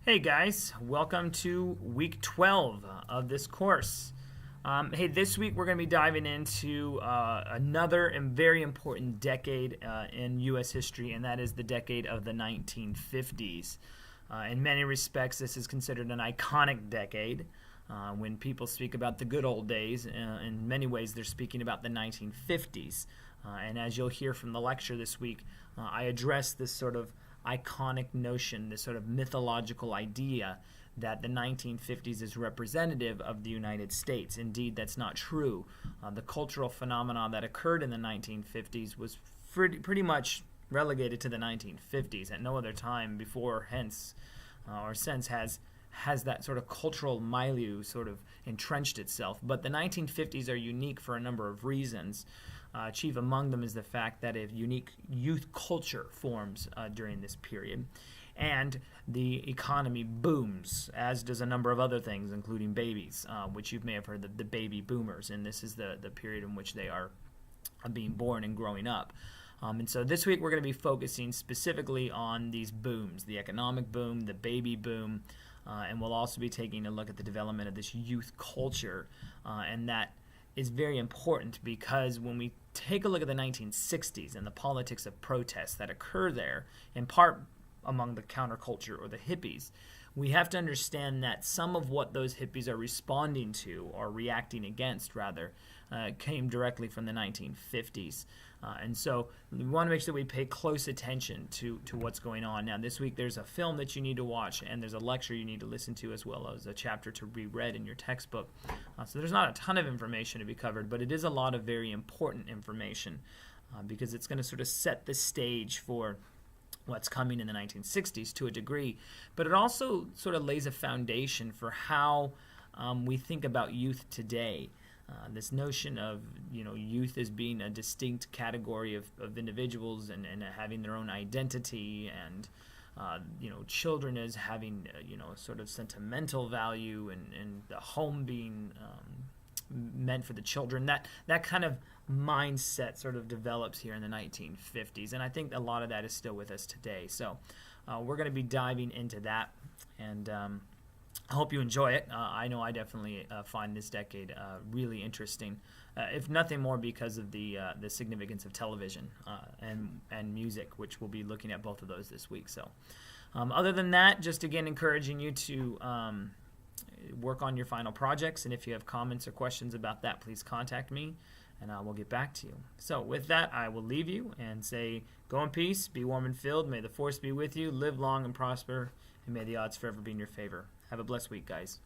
Hey guys, welcome to week 12 of this course. Hey, this week we're going to be diving into another and very important decade in U.S. history, and that is the decade of the 1950s. In many respects, this is considered an iconic decade. When people speak about the good old days, in many ways they're speaking about the 1950s. And as you'll hear from the lecture this week, I address this sort of iconic notion, this sort of mythological idea that the 1950s is representative of the United States. Indeed, that's not true. The cultural phenomena that occurred in the 1950s was pretty much relegated to the 1950s. At no other time before, hence, or since has that sort of cultural milieu sort of entrenched itself. But the 1950s are unique for a number of reasons. Chief among them is the fact that a unique youth culture forms during this period, and the economy booms, as does a number of other things, including babies, which you may have heard of the baby boomers, and this is the period in which they are being born and growing up. And so this week we're going to be focusing specifically on these booms, the economic boom, the baby boom, and we'll also be taking a look at the development of this youth culture, and that is very important because when we take a look at the 1960s and the politics of protest that occur there, in part among the counterculture or the hippies, we have to understand that some of what those hippies are responding to, or reacting against rather, came directly from the 1950s. And so we want to make sure we pay close attention to what's going on. Now, this week there's a film that you need to watch, and there's a lecture you need to listen to, as well as a chapter to be read in your textbook. So there's not a ton of information to be covered, but it is a lot of very important information because it's going to sort of set the stage for what's coming in the 1960s to a degree. But it also sort of lays a foundation for how we think about youth today. This notion of youth as being a distinct category of individuals and having their own identity, and children as having sort of sentimental value, and the home being meant for the children. That kind of mindset sort of develops here in the 1950s, and I think a lot of that is still with us today. So we're going to be diving into that, and I hope you enjoy it. I know I definitely find this decade really interesting, if nothing more because of the significance of television and music, which we'll be looking at both of those this week. So other than that, just again encouraging you to work on your final projects, and if you have comments or questions about that, please contact me, and I will get back to you. So with that, I will leave you and say, go in peace, be warm and filled, may the force be with you, live long and prosper, and may the odds forever be in your favor. Have a blessed week, guys.